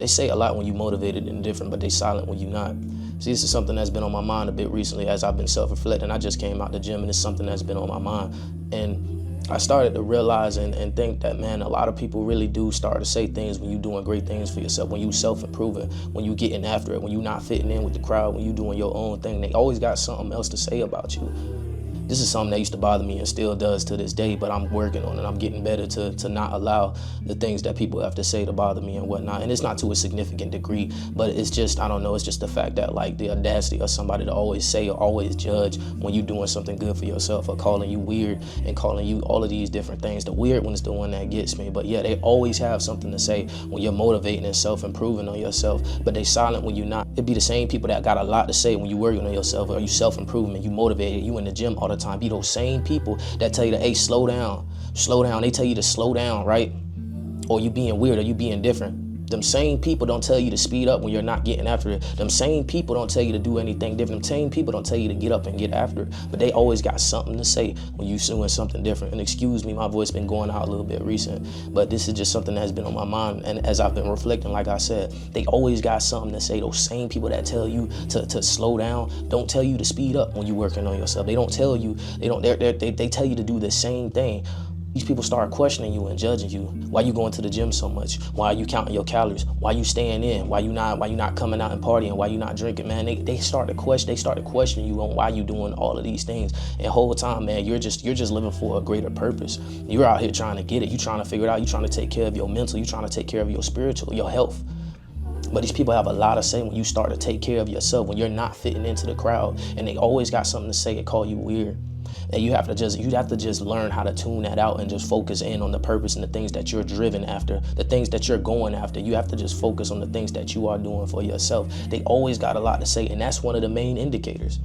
They say a lot when you motivated and different, but they silent when you're not. See, this is something that's been on my mind a bit recently as I've been self-reflecting. I just came out the gym and it's something that's been on my mind. And I started to realize and think that, man, a lot of people really do start to say things when you're doing great things for yourself, when you self-improving, when you getting after it, when you're not fitting in with the crowd, when you doing your own thing. They always got something else to say about you. This is something that used to bother me and still does to this day, but I'm working on it. I'm getting better to not allow the things that people have to say to bother me and whatnot. And it's not to a significant degree, but it's just, I don't know, it's just the fact that like the audacity of somebody to always say or always judge when you're doing something good for yourself, or calling you weird and calling you all of these different things. The weird one is the one that gets me, but yeah, they always have something to say when you're motivating and self-improving on yourself, but they silent when you're not. It'd be the same people that got a lot to say when you're working on yourself, or you self-improving, you motivated, you in the gym all the time. Be those same people that tell you to, hey, slow down. They tell you to slow down, right? Or you being weird, or you being different. Them same people don't tell you to speed up when you're not getting after it. Them same people don't tell you to do anything different. Them same people don't tell you to get up and get after it. But they always got something to say when you're doing something different. And excuse me, my voice been going out a little bit recent, but this is just something that's been on my mind. And as I've been reflecting, like I said, they always got something to say. Those same people that tell you to slow down don't tell you to speed up when you're working on yourself. They don't tell you, they tell you to do the same thing. These people start questioning you and judging you. Why you going to the gym so much? Why are you counting your calories? Why you staying in? Why you not coming out and partying? Why you not drinking, man? They started questioning you on why you doing all of these things. And the whole time, man, you're just living for a greater purpose. You're out here trying to get it. You trying to figure it out. You trying to take care of your mental. You trying to take care of your spiritual, your health. But these people have a lot to say when you start to take care of yourself, when you're not fitting into the crowd, and they always got something to say and call you weird. And you have to just learn how to tune that out and just focus in on the purpose and the things that you're driven after, the things that you're going after. You have to just focus on the things that you are doing for yourself. They always got a lot to say, and that's one of the main indicators.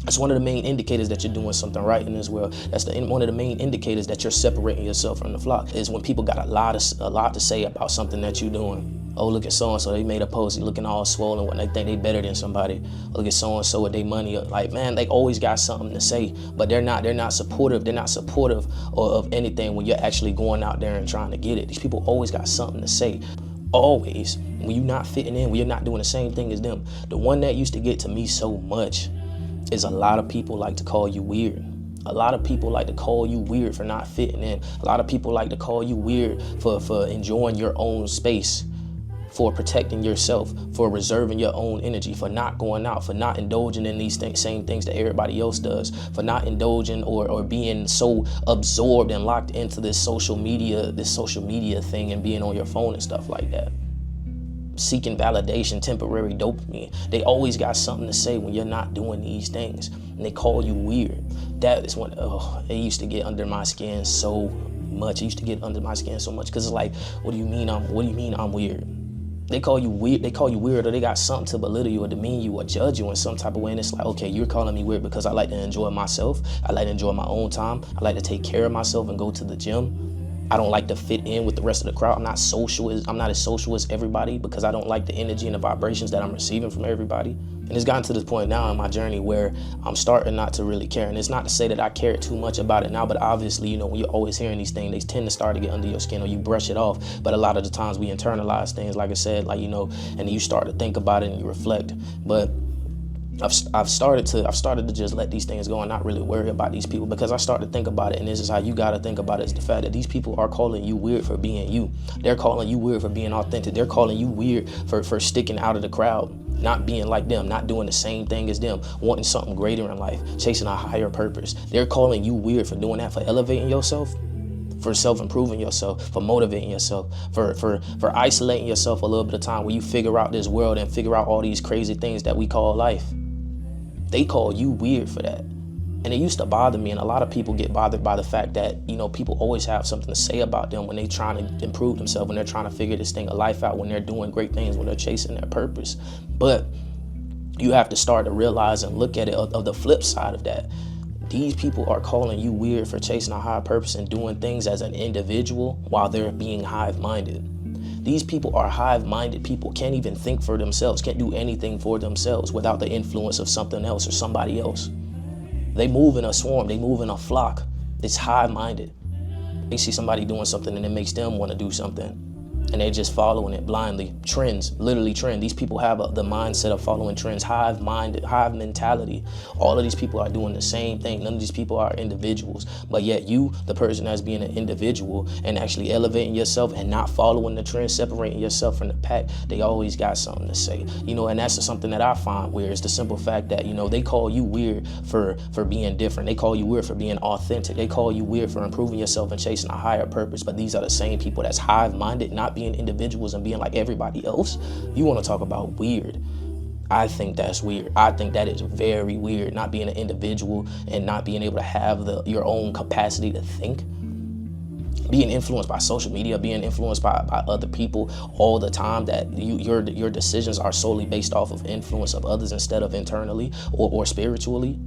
That's one of the main indicators that you're doing something right in this world. That's one of the main indicators that you're separating yourself from the flock, is when people got a lot to say about something that you're doing. Oh, look at so-and-so, they made a post, looking all swollen when they think they better than somebody. Look at so-and-so with their money. Like, man, they always got something to say, but they're not supportive. They're not supportive of anything when you're actually going out there and trying to get it. These people always got something to say. Always. When you're not fitting in, when you're not doing the same thing as them. The one that used to get to me so much is a lot of people like to call you weird. A lot of people like to call you weird for not fitting in. A lot of people like to call you weird for enjoying your own space, for protecting yourself, for reserving your own energy, for not going out, for not indulging in these same things that everybody else does, for not indulging or being so absorbed and locked into this social media thing and being on your phone and stuff like that. Seeking validation, temporary dopamine. They always got something to say when you're not doing these things, and they call you weird. That is when it used to get under my skin so much. It used to get under my skin so much, because it's like, what do you mean I'm weird? They call you weird, or they got something to belittle you or demean you or judge you in some type of way. And it's like, okay, you're calling me weird because I like to enjoy myself. I like to enjoy my own time. I like to take care of myself and go to the gym. I don't like to fit in with the rest of the crowd. I'm not as social as everybody, because I don't like the energy and the vibrations that I'm receiving from everybody. And it's gotten to this point now in my journey where I'm starting not to really care. And it's not to say that I care too much about it now, but obviously, when you're always hearing these things, they tend to start to get under your skin, or you brush it off. But a lot of the times we internalize things, like I said, and then you start to think about it and you reflect. But I've started to just let these things go and not really worry about these people, because I start to think about it, and this is how you got to think about it, is the fact that these people are calling you weird for being you. They're calling you weird for being authentic. They're calling you weird for sticking out of the crowd, not being like them, not doing the same thing as them, wanting something greater in life, chasing a higher purpose. They're calling you weird for doing that, for elevating yourself, for self-improving yourself, for motivating yourself, for isolating yourself a little bit of time where you figure out this world and figure out all these crazy things that we call life. They call you weird for that. And it used to bother me, and a lot of people get bothered by the fact that, people always have something to say about them when they're trying to improve themselves, when they're trying to figure this thing of life out, when they're doing great things, when they're chasing their purpose. But you have to start to realize and look at it of the flip side of that. These people are calling you weird for chasing a higher purpose and doing things as an individual while they're being hive-minded. These people are hive-minded people, can't even think for themselves, can't do anything for themselves without the influence of something else or somebody else. They move in a swarm, they move in a flock. It's hive-minded. They see somebody doing something and it makes them want to do something. and they're just following it blindly. Trends, literally trend. These people have the mindset of following trends, hive mentality. All of these people are doing the same thing. None of these people are individuals, but yet you, the person that's being an individual and actually elevating yourself and not following the trend, separating yourself from the pack, they always got something to say, and that's something that I find weird. It's the simple fact that, they call you weird for being different. They call you weird for being authentic. They call you weird for improving yourself and chasing a higher purpose. But these are the same people that's hive-minded, not being individuals and being like everybody else. You want to talk about weird? I think that's weird. I think that is very weird, not being an individual and not being able to have your own capacity to think. Being influenced by social media, being influenced by other people all the time, that your decisions are solely based off of influence of others instead of internally or spiritually.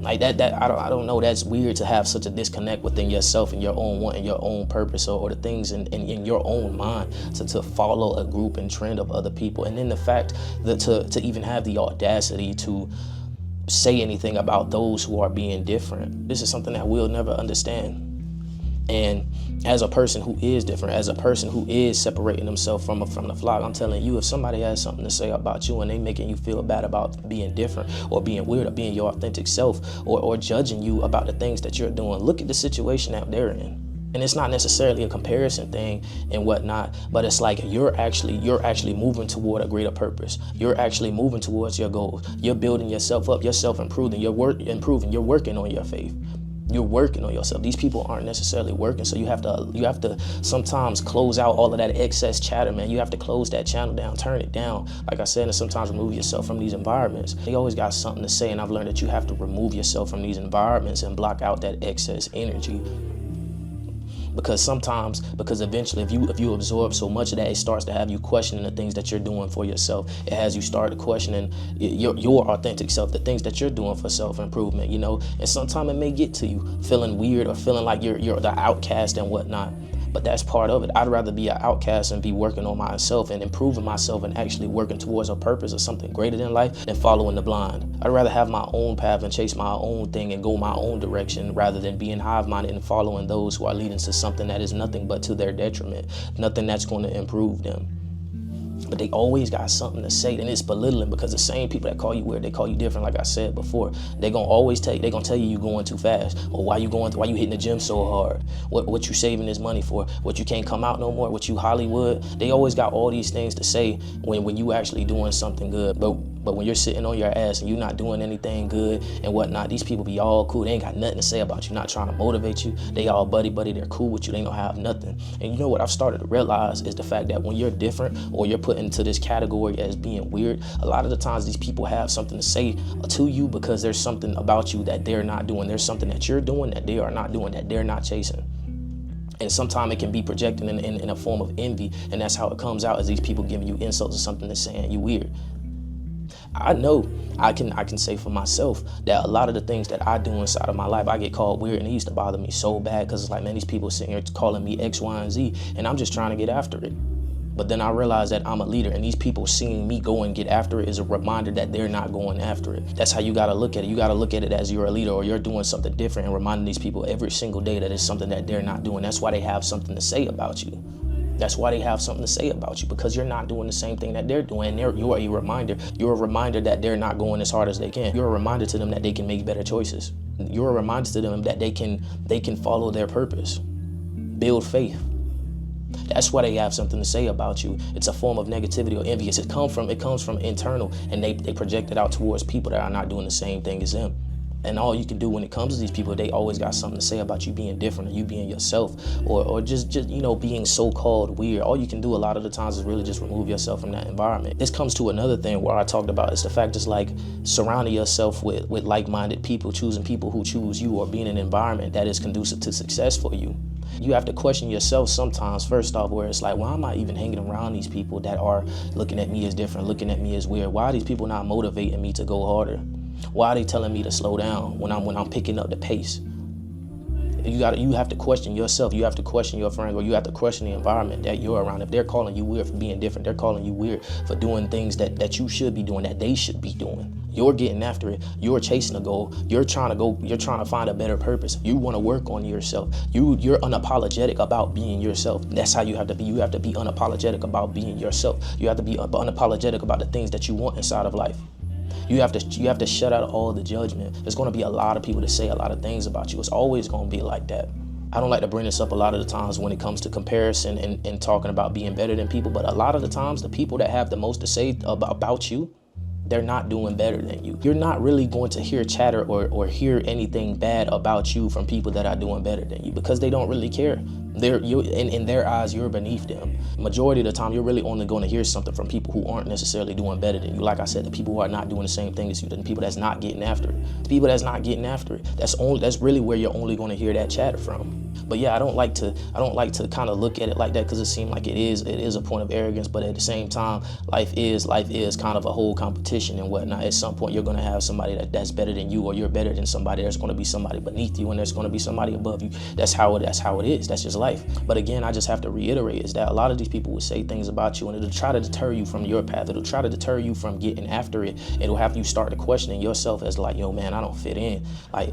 Like that I don't know, that's weird to have such a disconnect within yourself and your own want and your own purpose or the things in your own mind to follow a group and trend of other people. And then the fact that to even have the audacity to say anything about those who are being different. This is something that we'll never understand. And as a person who is different, as a person who is separating themselves from the flock, I'm telling you, if somebody has something to say about you and they making you feel bad about being different or being weird or being your authentic self or judging you about the things that you're doing, look at the situation that they're in. And it's not necessarily a comparison thing and whatnot, but it's like you're actually moving toward a greater purpose. You're actually moving towards your goals. You're building yourself up. You're self-improving. You're working on your faith. You're working on yourself. These people aren't necessarily working, so you have to sometimes close out all of that excess chatter, man. You have to close that channel down, turn it down. Like I said, and sometimes remove yourself from these environments. They always got something to say, and I've learned that you have to remove yourself from these environments and block out that excess energy. Because eventually if you absorb so much of that, it starts to have you questioning the things that you're doing for yourself. It has you start questioning your authentic self, the things that you're doing for self-improvement, and sometimes it may get to you feeling weird or feeling like you're the outcast and whatnot. But that's part of it. I'd rather be an outcast and be working on myself and improving myself and actually working towards a purpose or something greater than life than following the blind. I'd rather have my own path and chase my own thing and go my own direction rather than being hive-minded and following those who are leading to something that is nothing but to their detriment, nothing that's going to improve them. But they always got something to say, and it's belittling because the same people that call you weird, they call you different. Like I said before, they're gonna tell you you're going too fast, or why you hitting the gym so hard, what you saving this money for, what you can't come out no more, what you Hollywood. They always got all these things to say when you actually doing something good. But when you're sitting on your ass and you're not doing anything good and whatnot, these people be all cool. They ain't got nothing to say about you, not trying to motivate you. They all buddy, they're cool with you. They don't have nothing. And you know what I've started to realize is the fact that when you're different or you're put into this category as being weird, a lot of the times these people have something to say to you because there's something about you that they're not doing. There's something that you're doing that they are not doing, that they're not chasing. And sometimes it can be projected in a form of envy, and that's how it comes out, as these people giving you insults or something and saying you weird. I know I can say for myself that a lot of the things that I do inside of my life, I get called weird, and it used to bother me so bad because it's like, man, these people sitting here calling me X, Y, and Z, and I'm just trying to get after it. But then I realized that I'm a leader, and these people seeing me go and get after it is a reminder that they're not going after it. That's how you got to look at it. You got to look at it as you're a leader or you're doing something different and reminding these people every single day that it's something that they're not doing. That's why they have something to say about you. That's why they have something to say about you, because you're not doing the same thing that they're doing. You're a reminder. You're a reminder that they're not going as hard as they can. You're a reminder to them that they can make better choices. You're a reminder to them that they can follow their purpose, build faith. That's why they have something to say about you. It's a form of negativity or envy. It comes from internal, and they project it out towards people that are not doing the same thing as them. And all you can do when it comes to these people, they always got something to say about you being different, or you being yourself, or just being so-called weird. All you can do a lot of the times is really just remove yourself from that environment. This comes to another thing where I talked about is the fact is like surrounding yourself with like-minded people, choosing people who choose you, or being in an environment that is conducive to success for you. You have to question yourself sometimes, first off, where it's like, why am I even hanging around these people that are looking at me as different, looking at me as weird? Why are these people not motivating me to go harder? Why are they telling me to slow down when I'm picking up the pace? You have to question yourself. You have to question your friend, or you have to question the environment that you're around. If they're calling you weird for being different, they're calling you weird for doing things that you should be doing, that they should be doing. You're getting after it. You're chasing a goal. You're trying to find a better purpose. You want to work on yourself. You're unapologetic about being yourself. That's how you have to be. You have to be unapologetic about being yourself. You have to be unapologetic about the things that you want inside of life. You have to shut out all the judgment. There's going to be a lot of people that say a lot of things about you. It's always going to be like that. I don't like to bring this up a lot of the times when it comes to comparison and talking about being better than people, but a lot of the times the people that have the most to say about you, they're not doing better than you. You're not really going to hear chatter or hear anything bad about you from people that are doing better than you, because they don't really care. In their eyes, you're beneath them. Majority of the time, you're really only going to hear something from people who aren't necessarily doing better than you. Like I said, the people who are not doing the same thing as you, the people that's not getting after it. The people that's not getting after it. That's really where you're only going to hear that chatter from. But yeah, I don't like to kind of look at it like that, because it seems like it is a point of arrogance. But at the same time, life is kind of a whole competition and whatnot. At some point, you're going to have somebody that's better than you, or you're better than somebody. There's going to be somebody beneath you, and there's going to be somebody above you. That's how it is. That's just life. But again, I just have to reiterate is that a lot of these people will say things about you, and it'll try to deter you from your path. It'll try to deter you from getting after it. It'll have you start to questioning yourself as like, yo, man, I don't fit in. Like,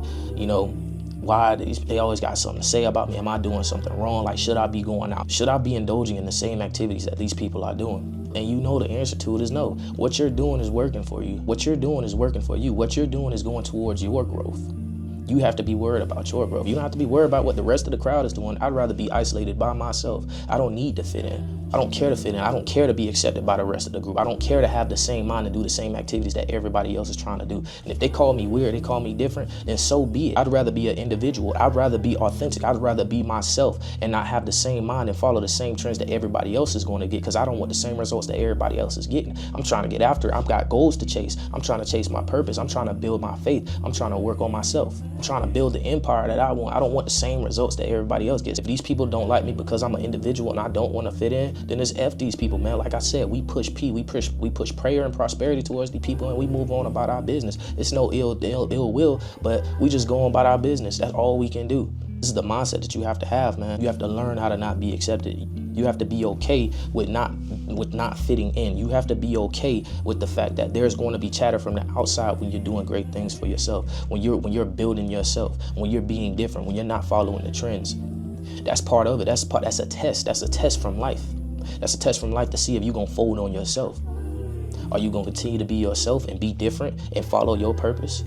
why they always got something to say about me? Am I doing something wrong? Like, should I be going out? Should I be indulging in the same activities that these people are doing? And the answer to it is no. What you're doing is working for you. What you're doing is working for you. What you're doing is going towards your growth. You have to be worried about your growth. You don't have to be worried about what the rest of the crowd is doing. I'd rather be isolated by myself. I don't need to fit in. I don't care to fit in. I don't care to be accepted by the rest of the group. I don't care to have the same mind and do the same activities that everybody else is trying to do. And if they call me weird, they call me different, then so be it. I'd rather be an individual. I'd rather be authentic. I'd rather be myself and not have the same mind and follow the same trends that everybody else is going to get, because I don't want the same results that everybody else is getting. I'm trying to get after it. I've got goals to chase. I'm trying to chase my purpose. I'm trying to build my faith. I'm trying to work on myself. I'm trying to build the empire that I want. I don't want the same results that everybody else gets. If these people don't like me because I'm an individual and I don't want to fit in, then it's F these people, man. Like I said, we push prayer and prosperity towards the people, and we move on about our business. It's no ill will, but we just go on about our business. That's all we can do. This is the mindset that you have to have, man. You have to learn how to not be accepted. You have to be okay with not fitting in. You have to be okay with the fact that there's going to be chatter from the outside when you're doing great things for yourself, when you're building yourself, when you're being different, when you're not following the trends. That's part of it. That's a test. That's a test from life. That's a test from life to see if you're going to fold on yourself. Are you going to continue to be yourself and be different and follow your purpose?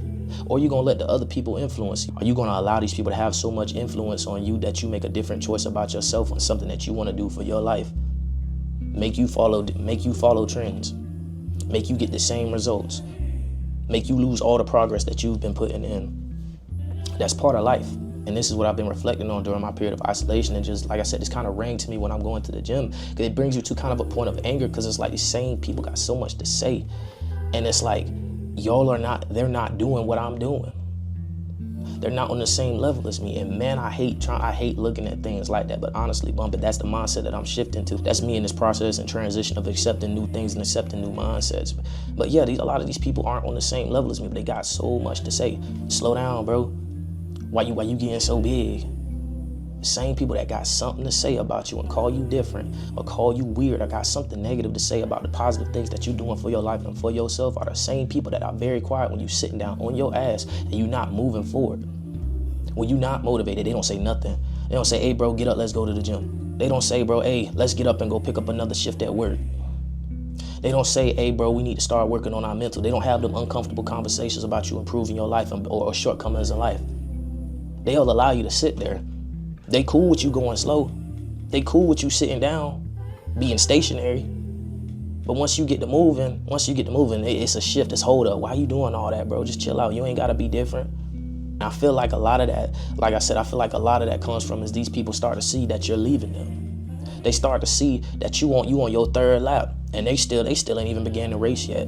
Or are you going to let the other people influence you? Are you going to allow these people to have so much influence on you that you make a different choice about yourself on something that you want to do for your life? Make you follow trends. Make you get the same results. Make you lose all the progress that you've been putting in. That's part of life. And this is what I've been reflecting on during my period of isolation. And just like I said, this kind of rang to me when I'm going to the gym, because it brings you to kind of a point of anger, because it's like these same people got so much to say. And it's like, they're not doing what I'm doing. They're not on the same level as me. And man, I hate looking at things like that. But honestly, Bumpy, that's the mindset that I'm shifting to. That's me in this process and transition of accepting new things and accepting new mindsets. But yeah, a lot of these people aren't on the same level as me, but they got so much to say. Slow down, bro. Why you getting so big? The same people that got something to say about you and call you different or call you weird or got something negative to say about the positive things that you're doing for your life and for yourself are the same people that are very quiet when you're sitting down on your ass and you're not moving forward. When you're not motivated, they don't say nothing. They don't say, hey, bro, get up, let's go to the gym. They don't say, bro, hey, let's get up and go pick up another shift at work. They don't say, hey, bro, we need to start working on our mental. They don't have them uncomfortable conversations about you improving your life or shortcomings in life. They'll allow you to sit there. They cool with you going slow. They cool with you sitting down, being stationary. But once you get to moving, it's a shift, it's hold up. Why you doing all that, bro? Just chill out. You ain't got to be different. And I feel like a lot of that, like I said, I feel like a lot of that comes from is these people start to see that you're leaving them. They start to see that you on your third lap, and they still ain't even began the race yet.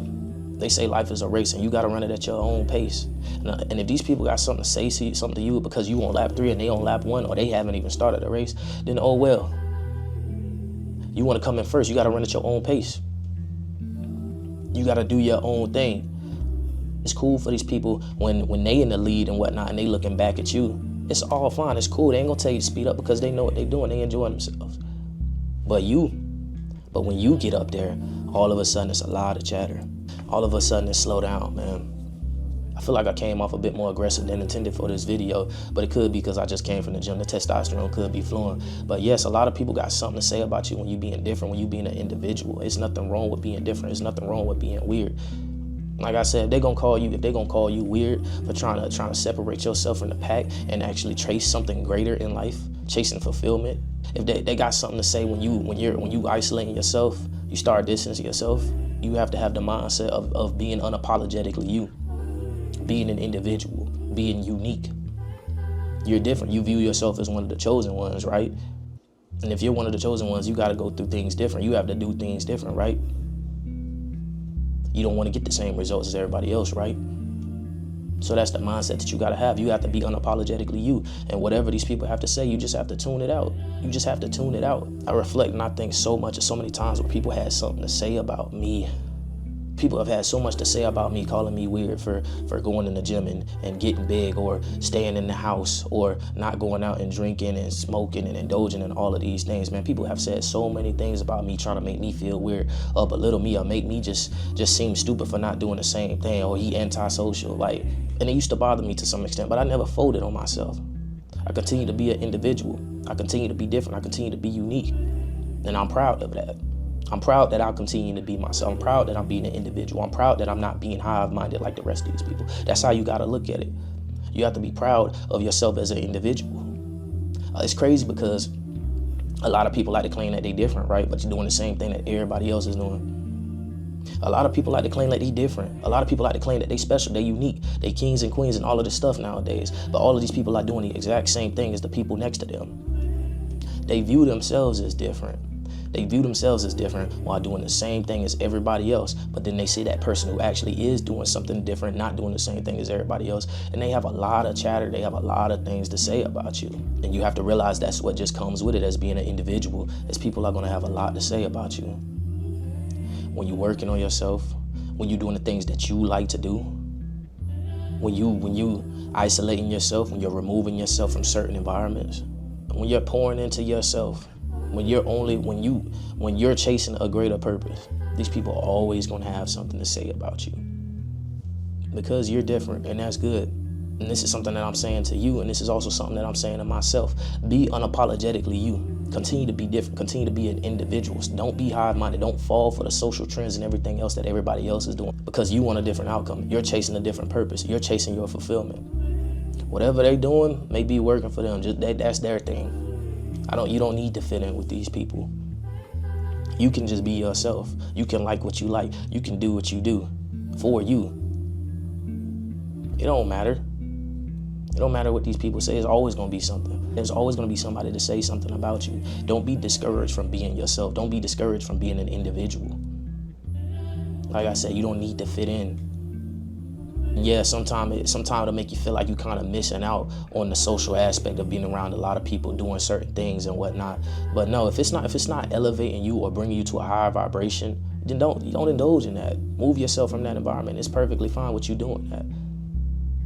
They say life is a race and you got to run it at your own pace. And if these people got something to say something to you because you on lap 3 and they on lap 1 or they haven't even started the race, then oh well. You want to come in first, you got to run at your own pace. You got to do your own thing. It's cool for these people when they in the lead and whatnot and they looking back at you. It's all fine. It's cool. They ain't gonna tell you to speed up because they know what they're doing. They enjoying themselves. But when you get up there, all of a sudden it's a lot of chatter. All of a sudden it's slow down, man. I feel like I came off a bit more aggressive than intended for this video, but it could be because I just came from the gym. The testosterone could be flowing. But yes, a lot of people got something to say about you when you being different, when you being an individual. It's nothing wrong with being different. It's nothing wrong with being weird. Like I said, if they're gonna call you weird for trying to separate yourself from the pack and actually chase something greater in life, chasing fulfillment. If they got something to say when you isolating yourself, you start distancing yourself, you have to have the mindset of being unapologetically you. Being an individual, being unique. You're different. You view yourself as one of the chosen ones, right? And if you're one of the chosen ones, you got to go through things different. You have to do things different, right? You don't want to get the same results as everybody else, right? So that's the mindset that you got to have. You have to be unapologetically you. And whatever these people have to say, you just have to tune it out. You just have to tune it out. I reflect and I think so many times where people had something to say about me. People have had so much to say about me, calling me weird for going in the gym and getting big, or staying in the house, or not going out and drinking and smoking and indulging in all of these things, man. People have said so many things about me, trying to make me feel weird, or belittle me, or make me just seem stupid for not doing the same thing, or he antisocial. Like, and it used to bother me to some extent, but I never folded on myself. I continue to be an individual. I continue to be different. I continue to be unique. And I'm proud of that. I'm proud that I'll continue to be myself. I'm proud that I'm being an individual. I'm proud that I'm not being hive-minded like the rest of these people. That's how you got to look at it. You have to be proud of yourself as an individual. It's crazy because a lot of people like to claim that they're different, right? But you're doing the same thing that everybody else is doing. A lot of people like to claim that they're different. A lot of people like to claim that they're special, they're unique, they're kings and queens and all of this stuff nowadays. But all of these people are doing the exact same thing as the people next to them. They view themselves as different. They view themselves as different while doing the same thing as everybody else. But then they see that person who actually is doing something different, not doing the same thing as everybody else. And they have a lot of chatter. They have a lot of things to say about you. And you have to realize that's what just comes with it as being an individual, is people are going to have a lot to say about you. When you're working on yourself, when you're doing the things that you like to do, when you isolating yourself, when you're removing yourself from certain environments, when you're pouring into yourself, when you're chasing a greater purpose, these people are always going to have something to say about you, because you're different, and that's good. And this is something that I'm saying to you, and this is also something that I'm saying to myself. Be unapologetically you. Continue to be different. Continue to be an individual. Don't be hive-minded. Don't fall for the social trends and everything else that everybody else is doing, because you want a different outcome. You're chasing a different purpose. You're chasing your fulfillment. Whatever they're doing may be working for them. That's their thing. You don't need to fit in with these people. You can just be yourself. You can like what you like. You can do what you do for you. It don't matter. It don't matter what these people say. It's always going to be something. There's always going to be somebody to say something about you. Don't be discouraged from being yourself. Don't be discouraged from being an individual. Like I said, you don't need to fit in. Yeah, sometimes it'll make you feel like you're kind of missing out on the social aspect of being around a lot of people doing certain things and whatnot. But no, if it's not elevating you or bringing you to a higher vibration, then don't indulge in that. Move yourself from that environment. It's perfectly fine with you doing that.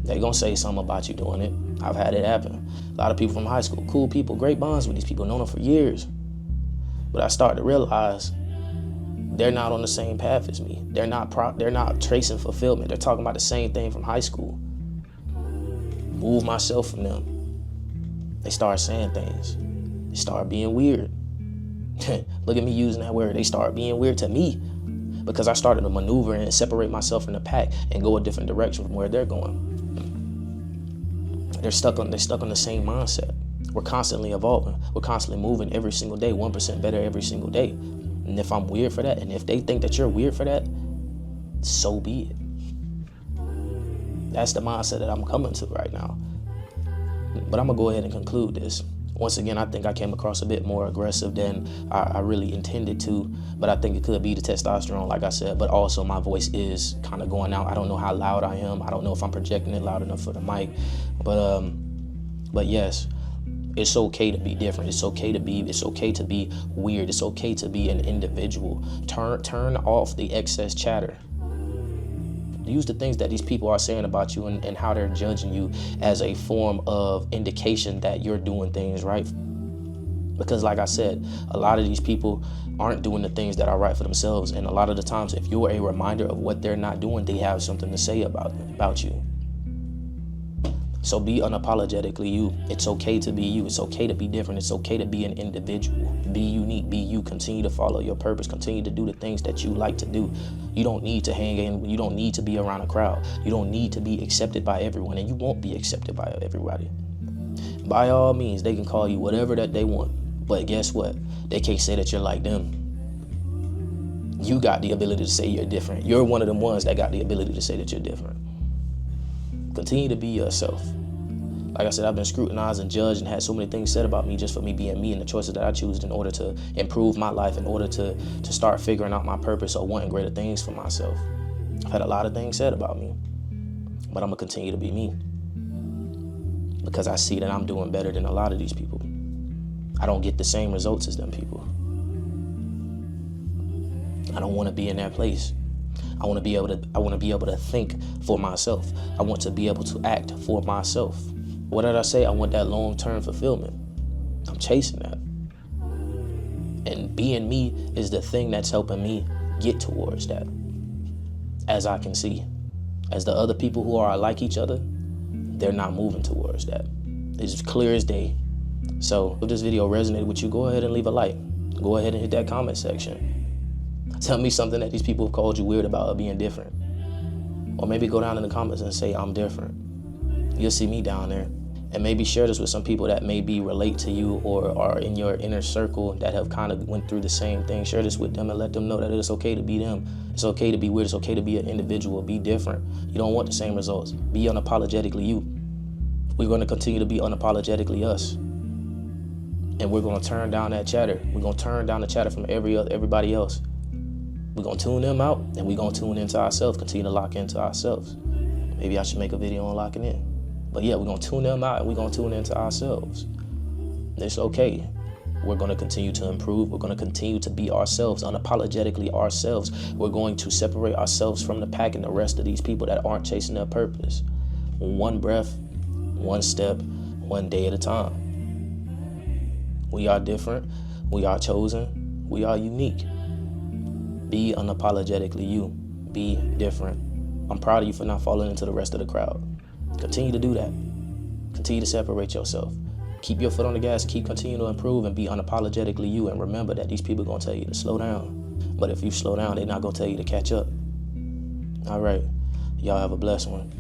They're gonna say something about you doing it. I've had it happen. A lot of people from high school, cool people, great bonds with these people, known them for years. But I started to realize they're not on the same path as me. They're not tracing fulfillment. They're talking about the same thing from high school. Move myself from them. They start saying things. They start being weird. Look at me using that word. They start being weird to me because I started to maneuver and separate myself from the pack and go a different direction from where they're going. They're stuck on the same mindset. We're constantly evolving. We're constantly moving every single day, 1% better every single day. And if I'm weird for that, and if they think that you're weird for that, so be it. That's the mindset that I'm coming to right now. But I'm going to go ahead and conclude this. Once again, I think I came across a bit more aggressive than I really intended to, but I think it could be the testosterone, like I said, but also my voice is kind of going out. I don't know how loud I am. I don't know if I'm projecting it loud enough for the mic, but yes. It's okay to be different. It's okay to be weird. It's okay to be an individual. Turn off the excess chatter. Use the things that these people are saying about you and how they're judging you as a form of indication that you're doing things right. Because like I said, a lot of these people aren't doing the things that are right for themselves. And a lot of the times, if you're a reminder of what they're not doing, they have something to say about you. So be unapologetically you. It's okay to be you. It's okay to be different. It's okay to be an individual. Be unique. Be you. Continue to follow your purpose. Continue to do the things that you like to do. You don't need to hang in. You don't need to be around a crowd. You don't need to be accepted by everyone, and you won't be accepted by everybody. By all means, they can call you whatever that they want. But guess what? They can't say that you're like them. You got the ability to say you're different. You're one of them ones that got the ability to say that you're different. Continue to be yourself. Like I said, I've been scrutinized and judged and had so many things said about me just for me being me and the choices that I choose in order to improve my life, in order to start figuring out my purpose or wanting greater things for myself. I've had a lot of things said about me, but I'm going to continue to be me because I see that I'm doing better than a lot of these people. I don't get the same results as them people. I don't want to be in that place. I want to be able to think for myself. I want to be able to act for myself. What did I say? I want that long-term fulfillment. I'm chasing that. And being me is the thing that's helping me get towards that. As I can see, as the other people who are like each other, they're not moving towards that. It's clear as day. So if this video resonated with you, go ahead and leave a like. Go ahead and hit that comment section. Tell me something that these people have called you weird about being different. Or maybe go down in the comments and say, I'm different. You'll see me down there. And maybe share this with some people that maybe relate to you or are in your inner circle that have kind of went through the same thing. Share this with them and let them know that it's okay to be them. It's okay to be weird. It's okay to be an individual. Be different. You don't want the same results. Be unapologetically you. We're going to continue to be unapologetically us. And we're going to turn down that chatter. We're going to turn down the chatter from everybody else. We're going to tune them out, and we're going to tune into ourselves, continue to lock into ourselves. Maybe I should make a video on locking in. But yeah, we're going to tune them out, and we're going to tune into ourselves. It's okay. We're going to continue to improve. We're going to continue to be ourselves, unapologetically ourselves. We're going to separate ourselves from the pack and the rest of these people that aren't chasing their purpose. One breath, one step, one day at a time. We are different. We are chosen. We are unique. Be unapologetically you. Be different. I'm proud of you for not falling into the rest of the crowd. Continue to do that. Continue to separate yourself. Keep your foot on the gas. Keep continuing to improve and be unapologetically you. And remember that these people are going to tell you to slow down. But if you slow down, they're not going to tell you to catch up. All right. Y'all have a blessed one.